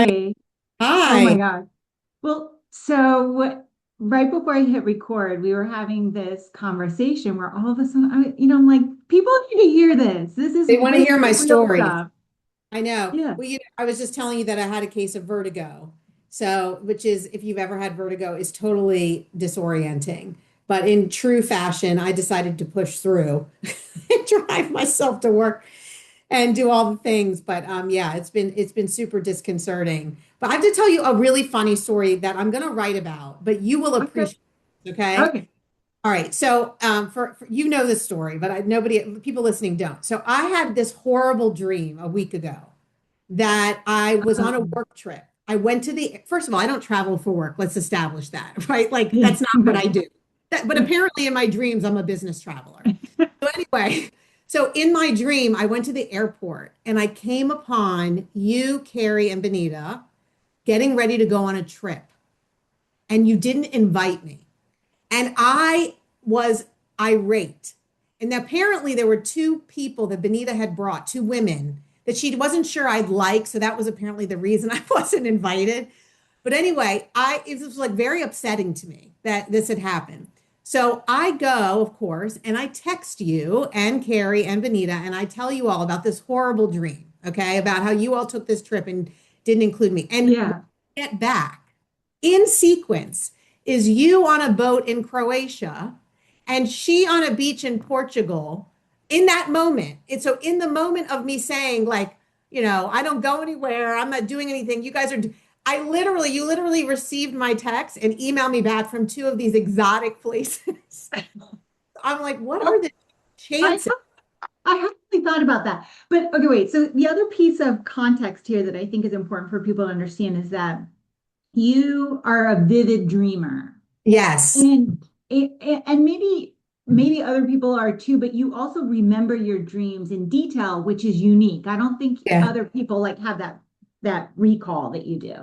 Hi. Hey, oh my Hi. God. Well, so right before I hit record, we were having this conversation where all of a sudden, I'm like, people need to hear this. They want to This hear my is real stories. stuff. I know. Yeah. Well, I was just telling you that I had a case of vertigo. So, which is, if you've ever had vertigo, is totally disorienting. But in true fashion, I decided to push through and drive myself to work and do all the things. But yeah, it's been super disconcerting. But I have to tell you a really funny story that I'm going to write about, but you will Okay. appreciate it, okay? Okay. All right. So, for you know this story, but people listening don't. So, I had this horrible dream a week ago that I was on a Um, work trip. I went to first of all, I don't travel for work. Let's establish that, right? Like, yeah. that's not what I do. But apparently, in my dreams, I'm a business traveler. So, anyway, so in my dream, I went to the airport and I came upon you, Carrie, and Benita getting ready to go on a trip, and you didn't invite me. And I was irate. And apparently, there were two people that Benita had brought, two women that she wasn't sure I'd like. So that was apparently the reason I wasn't invited. But anyway, it was like very upsetting to me that this had happened. So I go, of course, and I text you and Carrie and Benita, and I tell you all about this horrible dream, okay, about how you all took this trip and didn't include me. And when Yeah. I get back in sequence is you on a boat in Croatia and she on a beach in Portugal in that moment. And so in the moment of me saying like, I don't go anywhere, I'm not doing anything. You literally received my text and emailed me back from two of these exotic places. I'm like, what are Well, the I chances? I haven't really thought about that. But okay, wait. So the other piece of context here that I think is important for people to understand is that you are a vivid dreamer. Yes. And and maybe other people are too, but you also remember your dreams in detail, which is unique. I don't think Yeah. other people like have that recall that you do.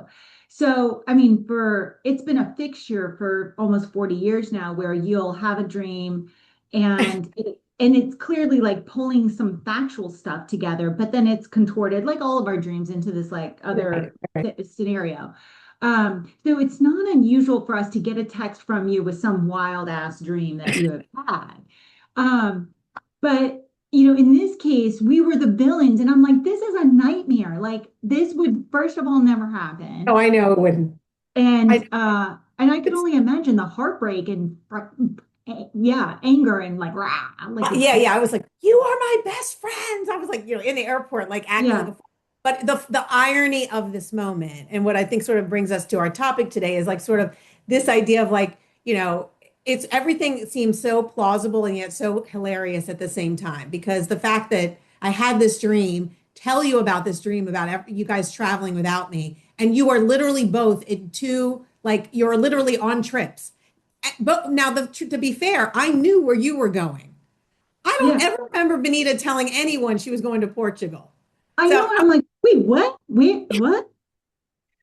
So, I mean, for it's been a fixture for almost 40 years now where you'll have a dream and it's clearly like pulling some factual stuff together, but then it's contorted like all of our dreams into this like Right. other Right. scenario. So it's not unusual for us to get a text from you with some wild ass dream that you have had. Um, but in this case, we were the villains, and I'm like, this is a nightmare. Like this would first of all never Oh, happen. I know it wouldn't. I And I could it's only imagine the heartbreak and yeah, anger and like rah, like it's Yeah, yeah. I was like, "You are my best friends." I was like, in the airport, like acting like yeah, a fool. But the irony of this moment, and what I think sort of brings us to our topic today, is like sort of this idea of like, it's everything seems so plausible and yet so hilarious at the same time. Because the fact that I had this dream, tell you about this dream about you guys traveling without me, and you are literally both in two, like you're literally on trips. But now, to be fair, I knew where you were going. I don't yeah. ever remember Benita telling anyone she was going to Portugal. I know, So, and I'm like, wait, what? Wait, what?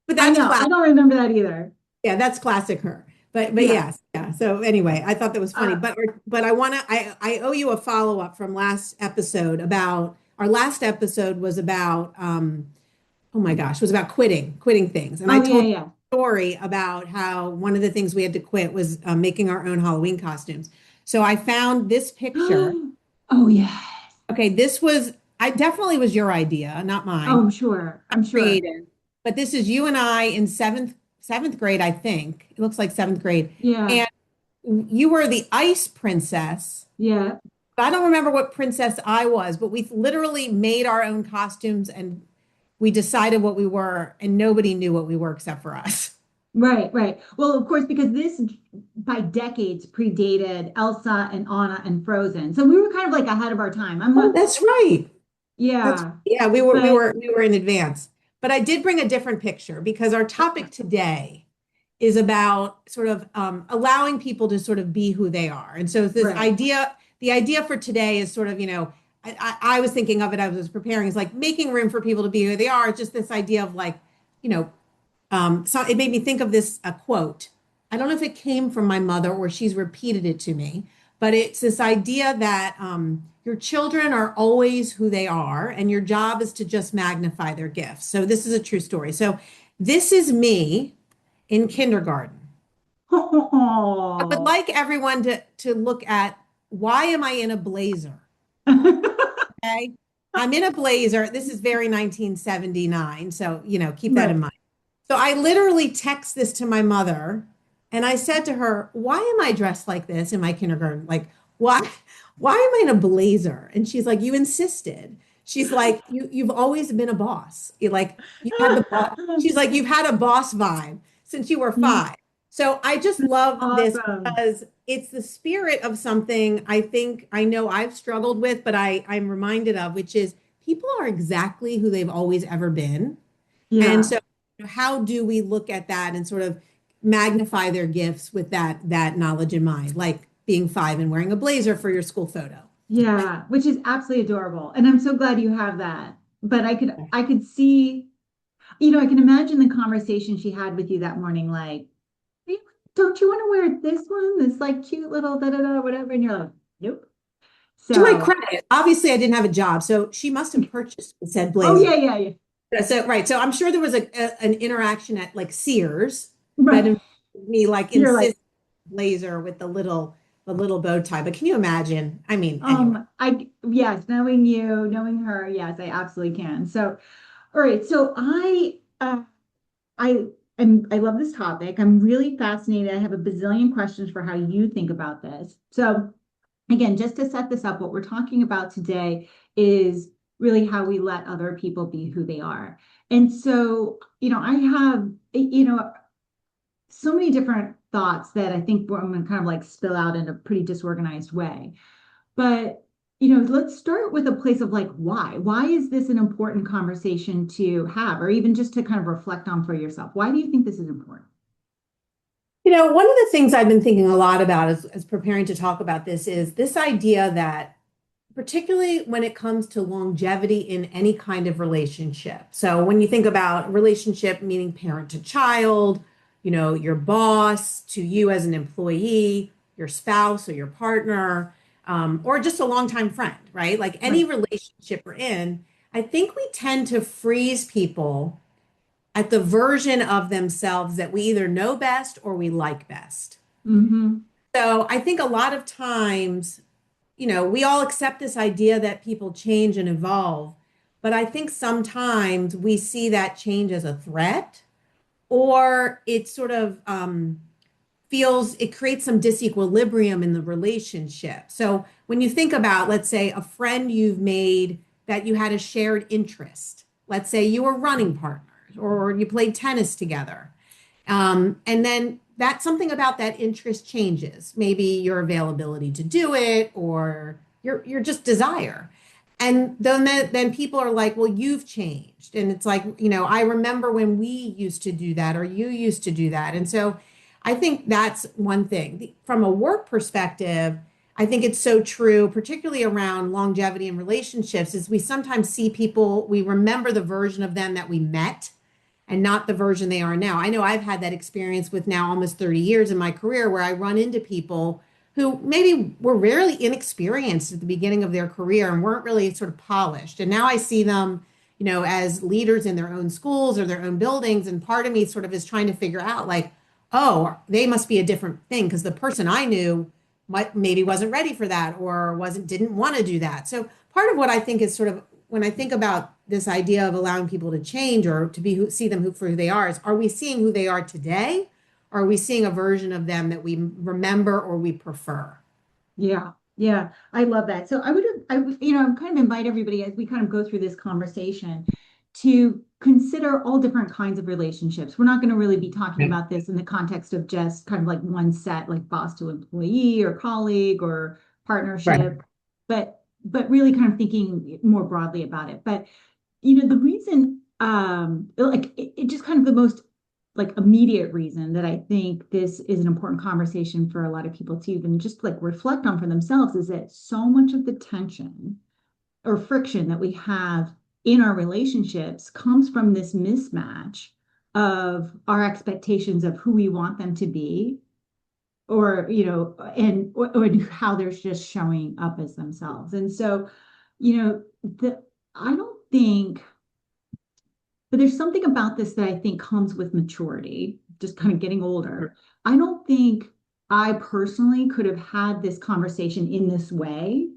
but I that's know, classic. I don't remember that either. Yeah, that's classic her. But Yeah. yes, yeah. So anyway, I thought that was funny. Uh, But I owe you a follow up from last episode about our last episode was about oh my gosh, was about quitting things. And I oh yeah, told yeah. a story about how one of the things we had to quit was making our own Halloween costumes. So I found this picture. Oh yeah. Okay, I definitely was your idea, not Oh, mine. I'm sure. I'm sure. Creative. But this is you and I in seventh grade, I think. It looks like seventh grade. Yeah. And you were the ice princess. Yeah. I don't remember what princess I was, but we literally made our own costumes and we decided what we were, and nobody knew what we were except for us. Right, right. Well, of course, because this by decades predated Elsa and Anna and Frozen. So we were kind of like ahead of our time. I'm Oh, not, that's right. That's yeah. yeah, But we were in advance. But I did bring a different picture because our topic today is about sort of allowing people to sort of be who they are. And so right. the idea for today is sort of, I was thinking of it as I was preparing, is like making room for people to be who they are. Just this idea of like, you know, so it made me think of this a quote. I don't know if it came from my mother or she's repeated it to me, but it's this idea that your children are always who they are, and your job is to just magnify their gifts. So this is a true story. So This is me in kindergarten. I would Oh. like everyone to look at, why am I in a blazer? Okay. I'm in a blazer. This is very 1979. So, keep that in Right. mind. So I literally text this to my mother and I said to her, why am I dressed like this in my kindergarten? Like, why am I in a blazer? And she's like, you insisted. She's like, you've always been a boss. You're like, you had the boss. She's like, you've had a boss vibe since you were five. So I just love this Awesome. because it's the spirit of something I think I know I've struggled with, but I'm reminded of, which is people are exactly who they've always ever been. And Yeah. so how do we look at that and sort of magnify their gifts with that knowledge in mind, like being five and wearing a blazer for your school photo? Yeah, which is absolutely adorable. And I'm so glad you have that. But I could see, I can imagine the conversation she had with you that morning, like, "Really? Don't you want to wear this one? This like cute little da da da whatever." And you're like, nope. To my So, credit, obviously I didn't have a job, so she must have purchased said oh yeah, blazer. yeah, yeah. So right, so I'm sure there was an interaction at like Sears that Right. involved me like You're like, insist blazer with the little bow tie. But can you imagine? I mean, anyway. yes, knowing you, knowing her, yes, I absolutely can. So, all right. So I I love this topic. I'm really fascinated. I have a bazillion questions for how you think about this. So, again, just to set this up, what we're talking about today is really how we let other people be who they are. And so, I have, so many different thoughts that I think I'm going to kind of like spill out in a pretty disorganized way. But, let's start with a place of like, why? Why is this an important conversation to have, or even just to kind of reflect on for yourself? Why do you think this is important? One of the things I've been thinking a lot about as preparing to talk about this is this idea that, particularly when it comes to longevity in any kind of relationship. So when you think about relationship, meaning parent to child, your boss to you as an employee, your spouse or your partner, or just a longtime friend, right? Like any Right. relationship we're in, I think we tend to freeze people at the version of themselves that we either know best or we like best. Mm-hmm. So I think a lot of times, we all accept this idea that people change and evolve, but I think sometimes we see that change as a threat, or it sort of it creates some disequilibrium in the relationship. So when you think about, let's say, a friend you've made that you had a shared interest, let's say you were running partners or you played tennis together, and then that something about that interest changes, maybe your availability to do it or your just desire. And then people are like, well, you've changed. And it's like, I remember when we used to do that or you used to do that. And so I think that's one thing. From a work perspective, I think it's so true, particularly around longevity in relationships, is we sometimes see people, we remember the version of them that we met and not the version they are now. I know I've had that experience with now almost 30 years in my career where I run into people who maybe were really inexperienced at the beginning of their career and weren't really sort of polished. And now I see them, as leaders in their own schools or their own buildings. And part of me sort of is trying to figure out like, oh, they must be a different thing because the person I knew maybe wasn't ready for that or didn't want to do that. So part of what I think is sort of when I think about this idea of allowing people to change or to see them for who they are we seeing who they are today? Or are we seeing a version of them that we remember or we prefer? Yeah, yeah, I love that. So I would, kind of invite everybody as we kind of go through this conversation to consider all different kinds of relationships. We're not going to really be talking Right. about this in the context of just kind of like one set, like boss to employee or colleague or Right. partnership, but really kind of thinking more broadly about it. But the reason, like it just kind of the most like immediate reason that I think this is an important conversation for a lot of people to even just like reflect on for themselves is that so much of the tension or friction that we have in our relationships comes from this mismatch of our expectations of who we want them to be or or how they're just showing up as themselves. And so, the I don't think But there's something about this that I think comes with maturity, just kind of getting older. I don't think I personally could have had this conversation in this way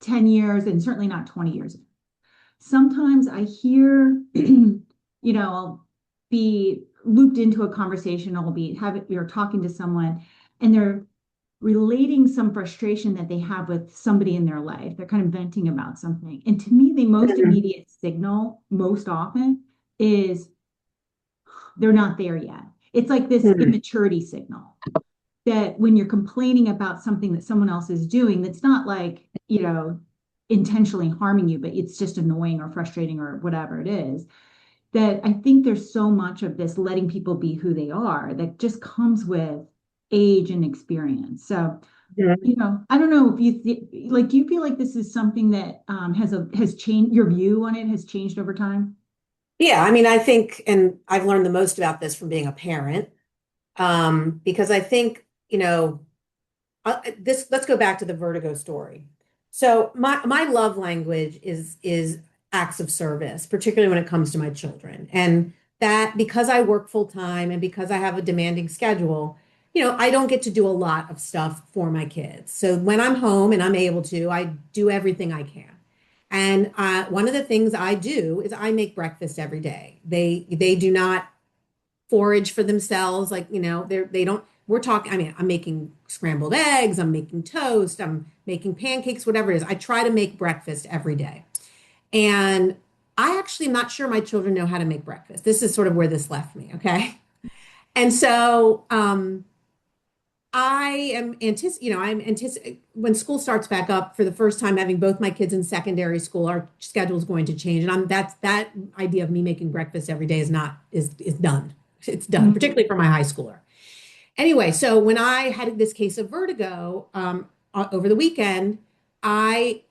10 years and certainly not 20 years ago. Sometimes I hear, I'll be looped into a conversation, I'll be having, you're talking to someone and they're relating some frustration that they have with somebody in their life. They're kind of venting about something. And to me, the most Mhm. immediate signal, most often, is they're not there yet. It's like this Mhm. immaturity signal that when you're complaining about something that someone else is doing, that's not like, intentionally harming you, but it's just annoying or frustrating or whatever it is, that I think there's so much of this letting people be who they are that just comes with age and experience. So, Mhm. I don't know if like, do you feel like this is something that has changed your view on it has changed over time? Yeah, I mean, I think, and I've learned the most about this from being a parent, because I think, this let's go back to the vertigo story. So my love language is acts of service, particularly when it comes to my children. And that because I work full time and because I have a demanding schedule, I don't get to do a lot of stuff for my kids. So when I'm home and I'm able to, I do everything I can. And one of the things I do is I make breakfast every day. They do not forage for themselves. Like, they don't, we're talking, I mean, I'm making scrambled eggs, I'm making toast, I'm making pancakes, whatever it is. I try to make breakfast every day. And I actually am not sure my children know how to make breakfast. This is sort of where this left me. Okay. And so, I am I'm anticipate when school starts back up for the first time, having both my kids in secondary school, our schedule is going to change. And that idea of me making breakfast every day is done. It's done, Mhm. particularly for my high schooler. Anyway, so when I had this case of vertigo over the weekend, I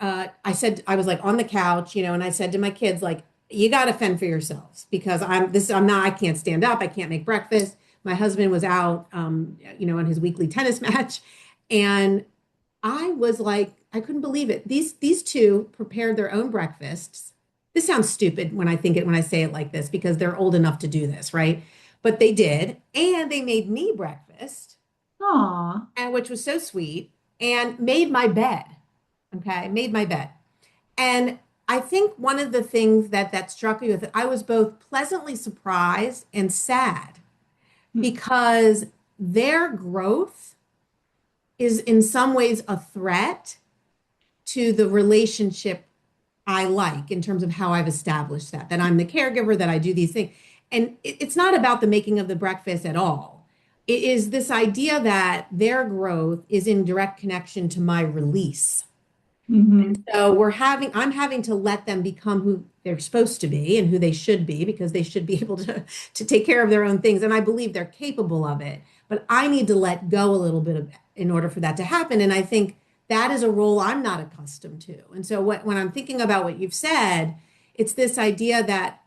said I was like on the couch, and I said to my kids like, you got to fend for yourselves because I'm not I can't stand up, I can't make breakfast. My husband was out, on his weekly tennis match, and I was like, I couldn't believe it. These two prepared their own breakfasts. This sounds stupid when I think it when I say it like this because they're old enough to do this, right? But they did, and they made me breakfast, Aw. and which was so sweet, and made my bed. Okay, made my bed. And I think one of the things that struck me with it, I was both pleasantly surprised and sad because their growth is in some ways a threat to the relationship I like in terms of how I've established that I'm the caregiver, that I do these things. And it's not about the making of the breakfast at all. It is this idea that their growth is in direct connection to my release. Hmm. So I'm having to let them become who they're supposed to be and who they should be because they should be able to take care of their own things. And I believe they're capable of it, but I need to let go a little bit of in order for that to happen. And I think that is a role I'm not accustomed to. And so when I'm thinking about what you've said, it's this idea that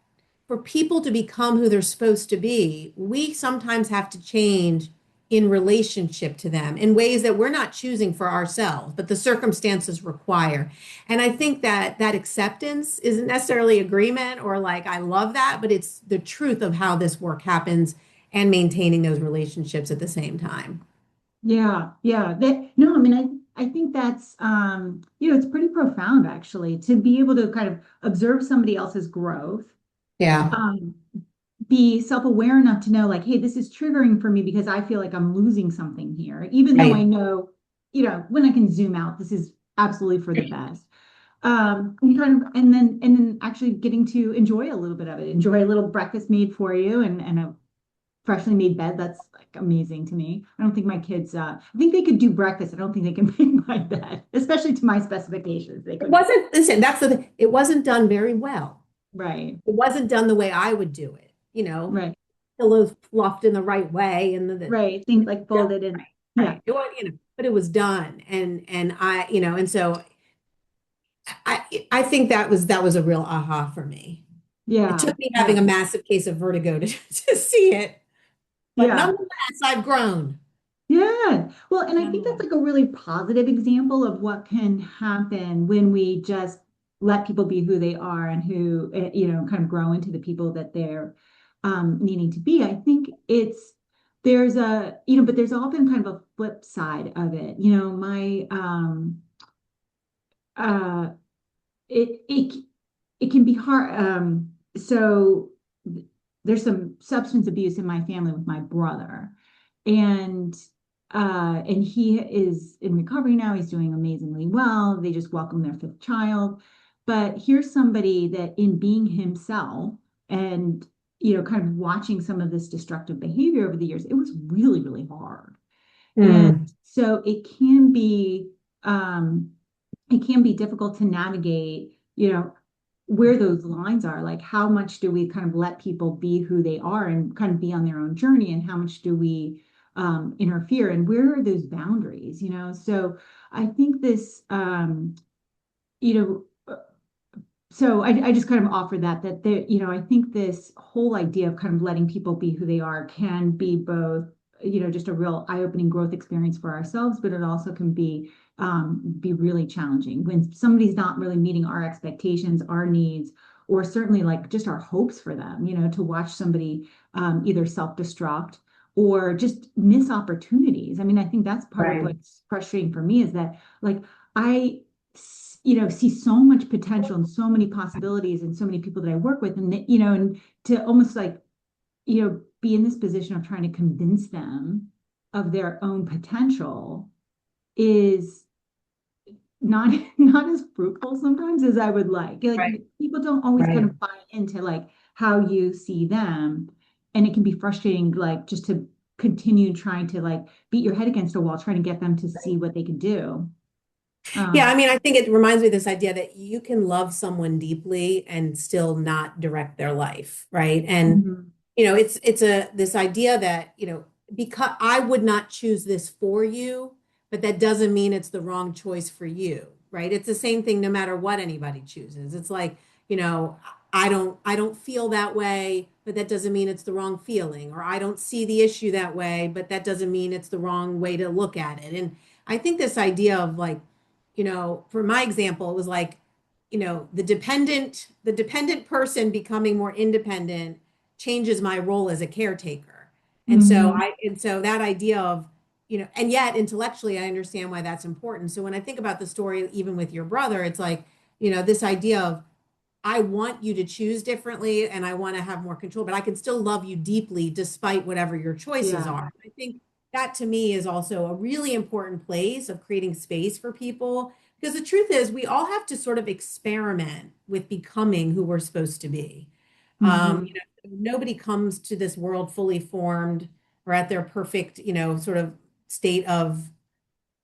for people to become who they're supposed to be, we sometimes have to change in relationship to them in ways that we're not choosing for ourselves, but the circumstances require. And I think that acceptance isn't necessarily agreement or like, I love that, but it's the truth of how this work happens and maintaining those relationships at the same time. Yeah, yeah. No, I mean, I think that's it's pretty profound actually to be able to kind of observe somebody else's growth, Yeah. um, be self-aware enough to know like, hey, this is triggering for me because I feel like I'm losing something here, even though I Right. know, when I can zoom out, this is absolutely for the best. And then actually getting to enjoy a little bit of it, enjoy a little breakfast made for you and a freshly made bed. That's like amazing to me. I don't think my kids, I think they could do breakfast. I don't think they can make my bed, especially to my specifications. They It couldn't. wasn't, listen, that's the thing. It wasn't done very well. Right, It wasn't done the way I would do it, right, pillows fluffed in the right way and the right. Things like yeah, folded in. right, Yeah, right. It was, but it was done, and and so I think that was a real aha for me. It yeah, took me having yeah, a massive case of vertigo to see it, but yeah, nonetheless, I've grown. yeah. Well, and I think that's Nonetheless. like a really positive example of what can happen when we just let people be who they are and who, kind of grow into the people that they're needing to be. I think there's but there's often kind of a flip side of it. My uh, it it it can be hard. So there's some substance abuse in my family with my brother, and and he is in recovery now. He's doing amazingly well. They just welcomed their fifth child. But here's somebody that in being himself and kind of watching some of this destructive behavior over the years, it was really, really hard. And Mm, so um, it can be difficult to navigate, where those lines are. Like, how much do we kind of let people be who they are and kind of be on their own journey, and how much do we interfere, and where are those boundaries? So I think this, you know, so I just kind of offer that there, I think this whole idea of kind of letting people be who they are can be both, just a real eye-opening growth experience for ourselves, but it also can be really challenging when somebody's not really meeting our expectations, our needs, or certainly like just our hopes for them, to watch somebody either self-destruct or just miss opportunities. I mean, I think that's part of right. what's frustrating for me is that like I see so much potential and so many possibilities and so many people that I work with, and and to almost like, be in this position of trying to convince them of their own potential is not not as fruitful sometimes as I would like. Like, Right. people don't always kind Right. of buy into like how you see them, and it can be frustrating, like just to continue trying to like beat your head against a wall, trying to get them to see what they can do. Yeah, I Um, mean, I think it reminds me of this idea that you can love someone deeply and still not direct their life, right? And mhm. it's a this idea that, because I would not choose this for you, but that doesn't mean it's the wrong choice for you, right? It's the same thing no matter what anybody chooses. It's like, I don't feel that way, but that doesn't mean it's the wrong feeling, or I don't see the issue that way, but that doesn't mean it's the wrong way to look at it. And I think this idea of like, for my example, it was like, the dependent person becoming more independent changes my role as a caretaker. Mhm. And so that idea of, and yet intellectually, I understand why that's important. So when I think about the story, even with your brother, it's like, this idea of I want you to choose differently and I want to have more control, but I can still love you deeply despite whatever your choices Yeah. are. I think that to me is also a really important place of creating space for people because the truth is we all have to sort of experiment with becoming who we're supposed to be. Mhm. Nobody comes to this world fully formed or at their perfect, sort of state of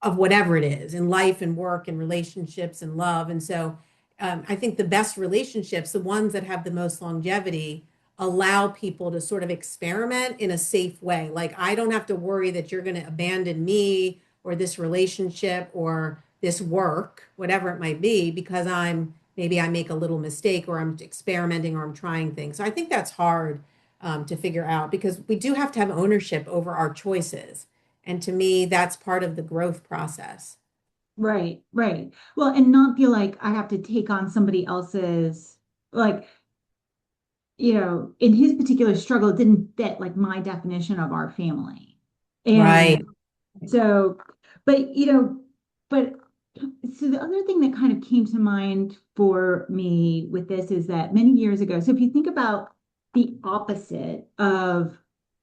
whatever it is in life and work and relationships and love. And so I think the best relationships, the ones that have the most longevity, allow people to sort of experiment in a safe way. Like, I don't have to worry that you're going to abandon me or this relationship or this work, whatever it might be, because maybe I make a little mistake or I'm experimenting or I'm trying things. So I think that's hard to figure out because we do have to have ownership over our choices. And to me, that's part of the growth process. Right, right. Well, and not feel like I have to take on somebody else's, like, in his particular struggle, it didn't fit like my definition of our family. And Right. so, but, but so the other thing that kind of came to mind for me with this is that many years ago, so if you think about the opposite of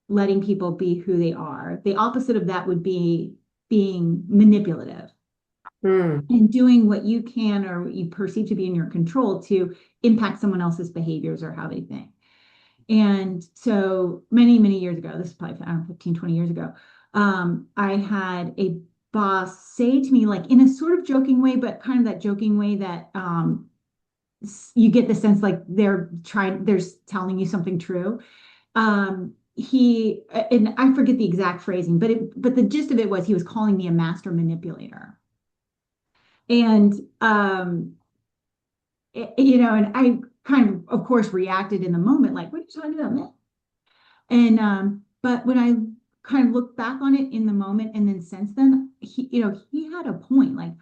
letting people be who they are, the opposite of that would be being manipulative Mm, and doing what you can or what you perceive to be in your control to impact someone else's behaviors or how they think. And so many, many years ago, this is probably, I don't know, 15, 20 years ago, I had a boss say to me, like in a sort of joking way, but kind of that joking way that you get the sense like they're telling you something true. And I forget the exact phrasing, but the gist of it was he was calling me a master manipulator. And and I kind of course, reacted in the moment, like, what are you talking about, man? And but when I kind of look back on it in the moment, and then since then, he had a point. Like,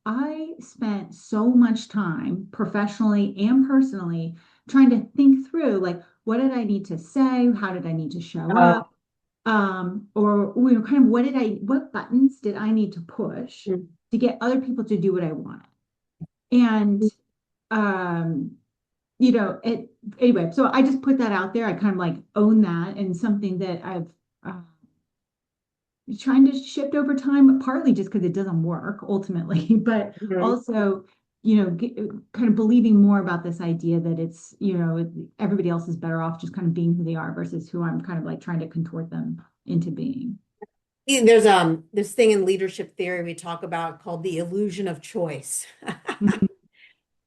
I spent so much time professionally and personally trying to think through like what did I need to say? How did I need to show Uh, up? Or kind of what buttons did I need to push to get other people to do what I wanted? And um, anyway, so I just put that out there. I kind of like own that and something that I've uh, trying to shift over time, partly just because it doesn't work ultimately, but mhm. also, kind of believing more about this idea that it's, everybody else is better off just kind of being who they are versus who I'm kind of like trying to contort them into being. There's this thing in leadership theory we talk about called the illusion of choice. Mhm.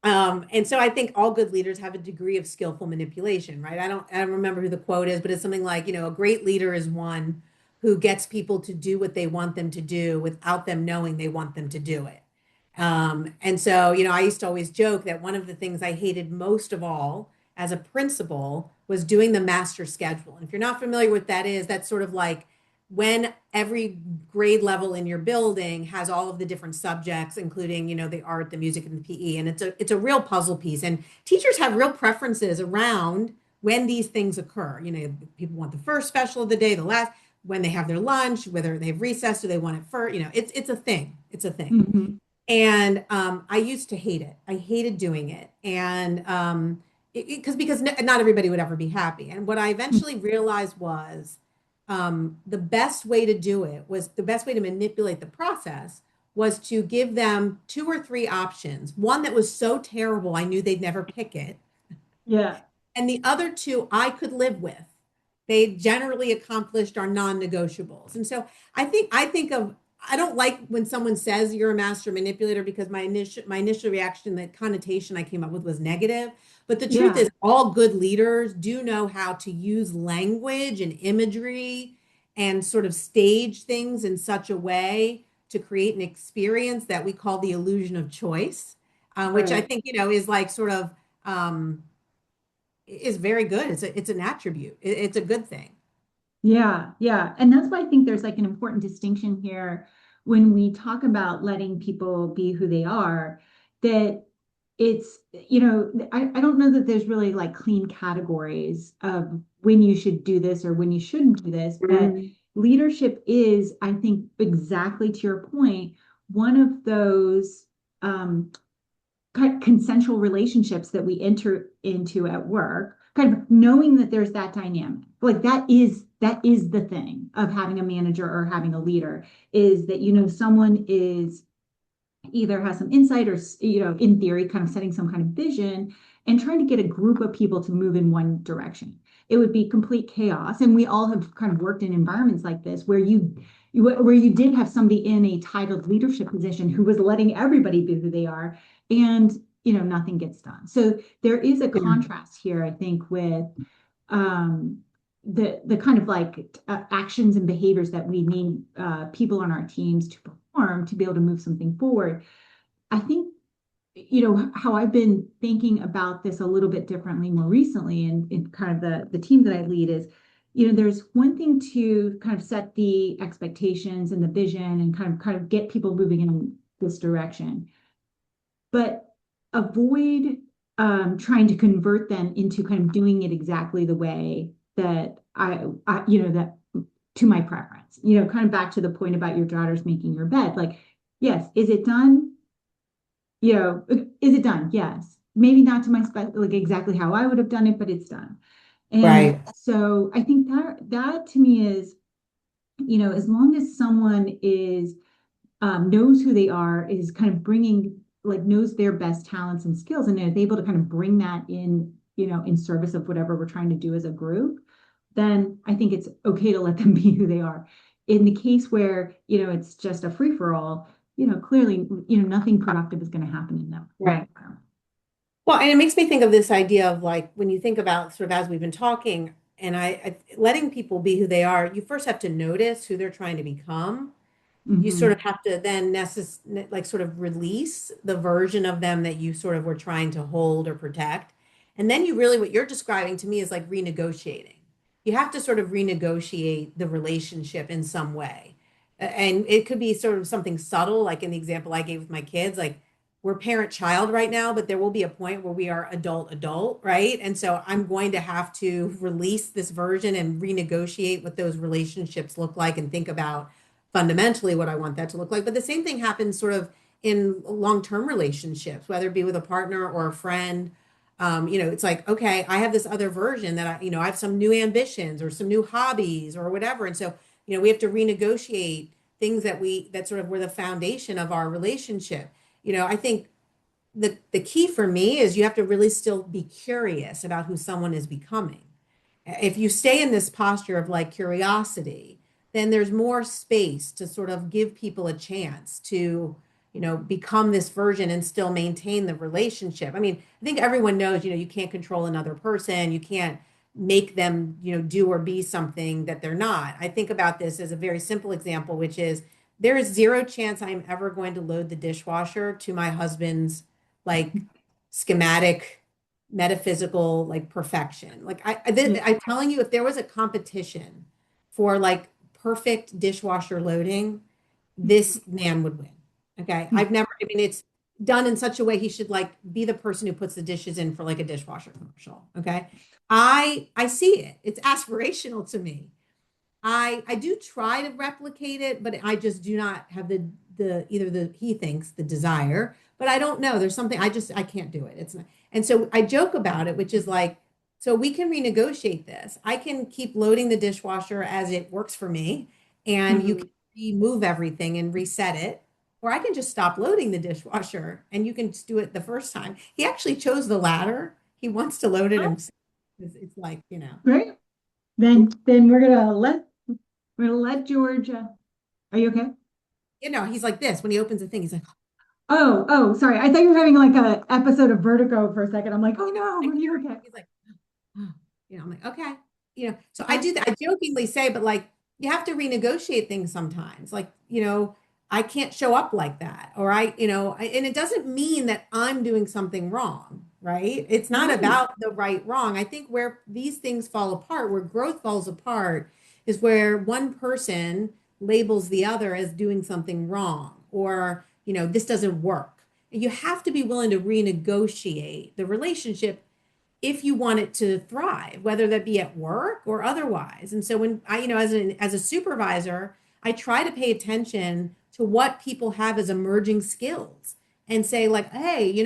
And so I think all good leaders have a degree of skillful manipulation, right? I don't remember who the quote is, but it's something like, a great leader is one who gets people to do what they want them to do without them knowing they want them to do it. And so, I used to always joke that one of the things I hated most of all as a principal was doing the master schedule. And if you're not familiar with that is, that's sort of like when every grade level in your building has all of the different subjects, including, the art, the music, and the PE. And it's a real puzzle piece. And teachers have real preferences around when these things occur. People want the first special of the day, the last, when they have their lunch, whether they have recess, do they want it first? It's a thing. It's a thing. Mhm. And I used to hate it. I hated doing it. And because not everybody would ever be happy. And what I eventually realized was the best way to do it was the best way to manipulate the process was to give them two or three options. One that was so terrible, I knew they'd never pick it, Yeah. and the other two I could live with. They generally accomplished our non-negotiables. And so I don't like when someone says you're a master manipulator because my initial reaction, the connotation I came up with was negative. But the truth Yeah. is all good leaders do know how to use language and imagery and sort of stage things in such a way to create an experience that we call the illusion of choice, which I Right. think, is like sort of is very good. It's an attribute. It's a good thing. Yeah, yeah. And that's why I think there's like an important distinction here when we talk about letting people be who they are, that I don't know that there's really like clean categories of when you should do this or when you shouldn't do this, but Mm. leadership is, I think, exactly to your point, one of those um, kind of consensual relationships that we enter into at work, kind of knowing that there's that dynamic. Like that is the thing of having a manager or having a leader is that someone is either has some insight or in theory kind of setting some kind of vision and trying to get a group of people to move in one direction. It would be complete chaos, and we all have kind of worked in environments like this where you did have somebody in a titled leadership position who was letting everybody be who they are, and nothing gets done. So there is a Mm. contrast here, I think, with um, the kind of like actions and behaviors that we need people on our teams to perform to be able to move something forward. I think, how I've been thinking about this a little bit differently more recently in kind of the team that I lead is, there's one thing to kind of set the expectations and the vision and kind of get people moving in this direction, but avoid trying to convert them into kind of doing it exactly the way that that to my preference. Kind of back to the point about your daughter's making your bed. Like, yes, is it done? Is it done? Yes. Maybe not to my like exactly how I would have done it, but it's done. And Right. so I think that to me is, as long as someone is knows who they are, is kind of bringing, like, knows their best talents and skills, and is able to kind of bring that in, in service of whatever we're trying to do as a group, then I think it's okay to let them be who they are. In the case where, it's just a free for all, clearly, nothing productive is going to happen in that Right. environment. Well, and it makes me think of this idea of like when you think about sort of as we've been talking, and I letting people be who they are, you first have to notice who they're trying to become. You sort of Hmm. have to then like sort of release the version of them that you sort of were trying to hold or protect. And then what you're describing to me is like renegotiating. You have to sort of renegotiate the relationship in some way. And it could be sort of something subtle, like in the example I gave with my kids, like we're parent-child right now, but there will be a point where we are adult-adult, right? And so I'm going to have to release this version and renegotiate what those relationships look like and think about fundamentally what I want that to look like. But the same thing happens sort of in long-term relationships, whether it be with a partner or a friend. It's like, okay, I have this other version that I have some new ambitions or some new hobbies or whatever. And so, we have to renegotiate things that sort of were the foundation of our relationship. I think the key for me is you have to really still be curious about who someone is becoming. If you stay in this posture of like curiosity, then there's more space to sort of give people a chance to, become this version and still maintain the relationship. I mean, I think everyone knows, you can't control another person. You can't make them, do or be something that they're not. I think about this as a very simple example, which is there is zero chance I'm ever going to load the dishwasher to my husband's like schematic metaphysical like perfection. Like Yeah. I'm telling you, if there was a competition for like perfect dishwasher loading, this man would win. Okay. I've never, I mean, it's done in such a way he should like be the person who puts the dishes in for like a dishwasher commercial. Okay. I see it. It's aspirational to me. I do try to replicate it, but I just do not have the either the he thinks the desire, but I don't know. There's something I can't do it. It's not. And so I joke about it, which is like, so we can renegotiate this. I can keep loading the dishwasher as it works for me, and you Mhm. can remove everything and reset it, or I can just stop loading the dishwasher and you can just do it the first time. He actually chose the latter. He wants to load it Oh, himself. It's like, great. Then we're gonna let George. Are you okay? he's like this when he opens the thing. He's like, Oh, sorry. I thought you were having like a episode of Vertigo for a second. I'm like, oh no, I are you hear okay? it. He's like, oh. I'm like, okay. So I That do that. I jokingly say, but like, you have to renegotiate things sometimes. Like, I can't show up like that. Or and it doesn't mean that I'm doing something wrong, right? It's not right. about the right, wrong. I think where these things fall apart, where growth falls apart, is where one person labels the other as doing something wrong or, this doesn't work. You have to be willing to renegotiate the relationship if you want it to thrive, whether that be at work or otherwise. And so when I, as a supervisor, I try to pay attention to what people have as emerging skills and say like, hey, you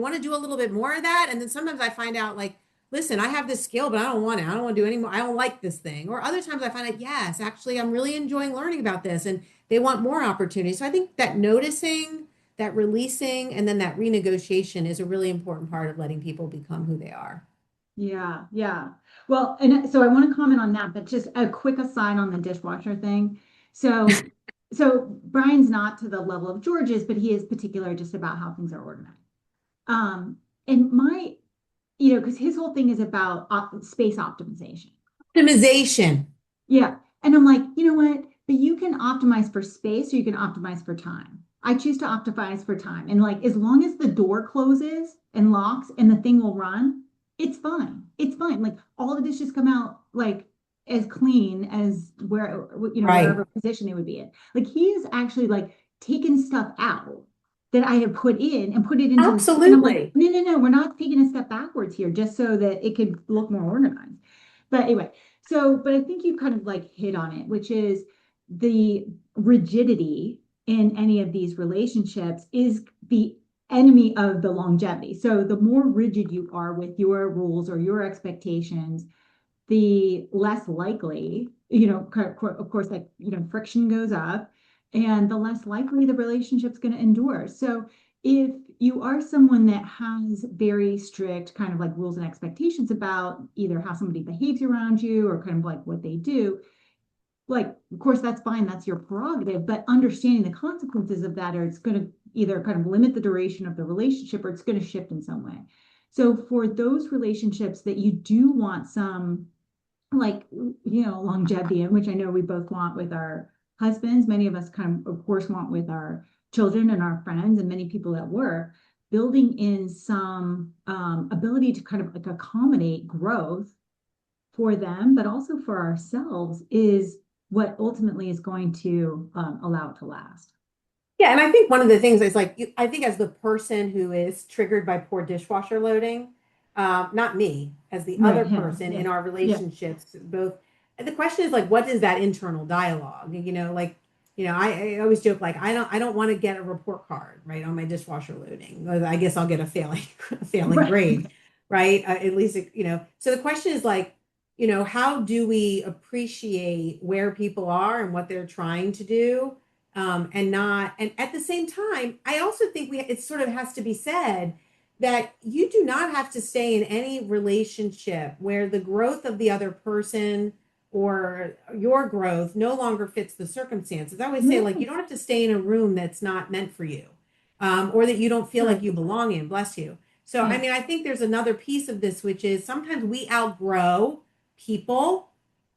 want to do a little bit more of that. And then sometimes I find out like, listen, I have this skill, but I don't want it. I don't want to do any more. I don't like this thing. Or other times I find out, yes, actually, I'm really enjoying learning about this and they want more opportunities. So I think that noticing, that releasing, and then that renegotiation is a really important part of letting people become who they are. Yeah, yeah. Well, and so I want to comment on that, but just a quick aside on the dishwasher thing. So, so Brian's not to the level of George's, but he is particular just about how things are organized. Um, and because his whole thing is about space optimization. Optimization. Yeah. And I'm like, you know what? But you can optimize for space or you can optimize for time. I choose to optimize for time. And like, as long as the door closes and locks and the thing will run, it's fine. It's fine. Like, all the dishes come out like as clean as Right. wherever position they would be in. Like, he is actually like taken stuff out that I had put in and put it into this. And I'm like, Absolutely. no, no, no, we're not taking a step backwards here just so that it could look more organized. But anyway, but I think you kind of like hit on it, which is the rigidity in any of these relationships is the enemy of the longevity. So the more rigid you are with your rules or your expectations, the less likely, of course, like, friction goes up and the less likely the relationship's going to endure. So if you are someone that has very strict kind of like rules and expectations about either how somebody behaves around you or kind of like what they do, like, of course, that's fine. That's your prerogative, but understanding the consequences of that, or it's going to either kind of limit the duration of the relationship or it's going to shift in some way. So for those relationships that you do want some like longevity in, which I know we both want with our husbands, many of us kind of course want with our children and our friends and many people at work, building in some ability to kind of like accommodate growth for them but also for ourselves is what ultimately is going to allow it to last. Yeah, and I think one of the things is like I think as the person who is triggered by poor dishwasher loading, not me, as the other Right, him. person Yeah. in our Yeah. relationships, both. And the question is like, what is that internal dialogue? Like, I always joke like I don't want to get a report card right on my dishwasher loading. I guess I'll get a failing a failing Right. grade, right? At least So the question is like, how do we appreciate where people are and what they're trying to do? And at the same time, I also think it sort of has to be said that you do not have to stay in any relationship where the growth of the other person or your growth no longer fits the circumstances. I always say, like, you Right. don't have to stay in a room that's not meant for you, or that you don't feel like Right. you belong in, bless you. So, I Yeah. mean, I think there's another piece of this, which is sometimes we outgrow people,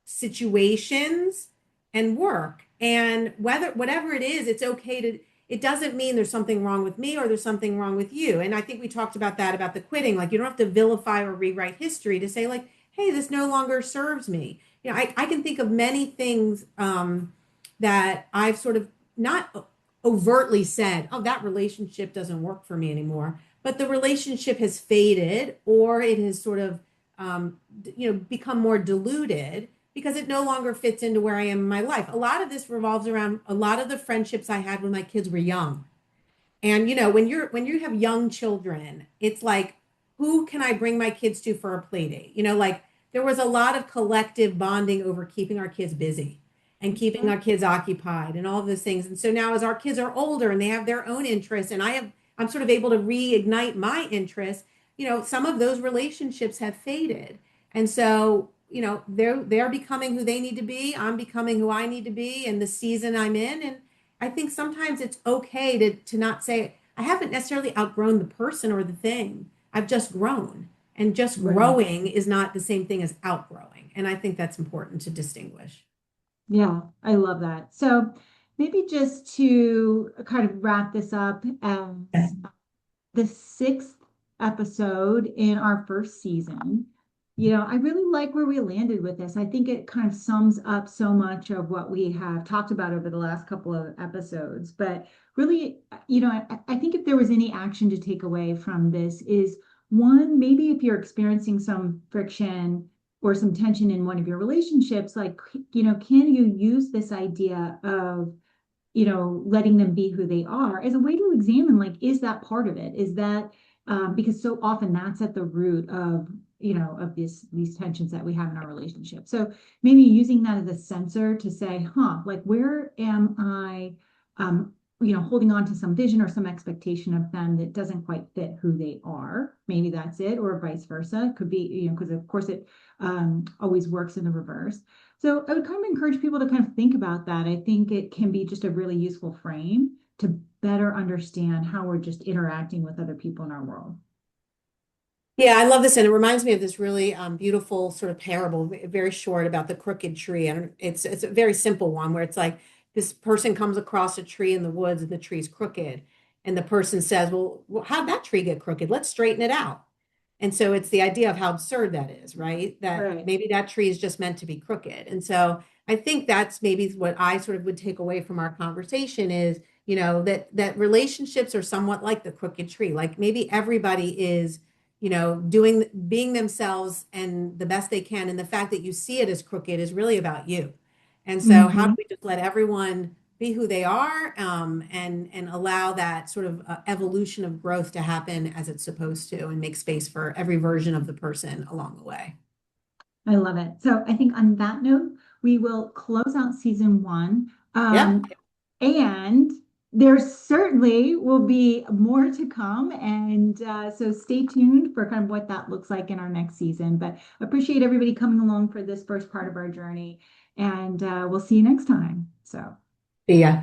situations, and work. And whatever it is, it's okay to, it doesn't mean there's something wrong with me or there's something wrong with you. And I think we talked about that about the quitting. Like you don't have to vilify or rewrite history to say, like, hey, this no longer serves me. I can think of many things that I've sort of not overtly said, oh, that relationship doesn't work for me anymore. But the relationship has faded or it has sort of become more diluted because it no longer fits into where I am in my life. A lot of this revolves around a lot of the friendships I had when my kids were young. And when you have young children, it's like, who can I bring my kids to for a play date? Like there was a lot of collective bonding over keeping our kids busy and keeping our kids occupied and all of those things. And so now as our kids are older and they have their own interests, and I'm sort of able to reignite my interests, some of those relationships have faded. And so, they're becoming who they need to be. I'm becoming who I need to be in the season I'm in. And I think sometimes it's okay to not say, I haven't necessarily outgrown the person or the thing. I've just grown. And just Right. growing is not the same thing as outgrowing. And I think that's important to distinguish. Yeah, I love that. So maybe just to kind of wrap this up as the sixth episode in our first season. I really like where we landed with this. I think it kind of sums up so much of what we have talked about over the last couple of episodes. But really, I think if there was any action to take away from this is one, maybe if you're experiencing some friction or some tension in one of your relationships, like, can you use this idea of letting them be who they are as a way to examine, like, is that part of it? Is that because so often that's at the root of, of these tensions that we have in our relationship. So maybe using that as a sensor to say, like, where am I, holding on to some vision or some expectation of them that doesn't quite fit who they are. Maybe that's it, or vice versa. It could be, because of course it always works in the reverse. So I would kind of encourage people to kind of think about that. I think it can be just a really useful frame to better understand how we're just interacting with other people in our world. Yeah, I love this. And it reminds me of this really beautiful sort of parable, very short, about the crooked tree. And it's a very simple one where it's like this person comes across a tree in the woods and the tree's crooked. And the person says, well, how'd that tree get crooked? Let's straighten it out. And so it's the idea of how absurd that is, right? That Right. maybe that tree is just meant to be crooked. And so I think that's maybe what I sort of would take away from our conversation is, that relationships are somewhat like the crooked tree. Like maybe everybody is, being themselves and the best they can. And the fact that you see it as crooked is really about you. And so how do Hmm. we just let everyone be who they are, and allow that sort of evolution of growth to happen as it's supposed to, and make space for every version of the person along the way. I love it. So I think on that note, we will close out season one. Yeah. And there certainly will be more to come. And so stay tuned for kind of what that looks like in our next season. But appreciate everybody coming along for this first part of our journey. And we'll see you next time. So. See ya.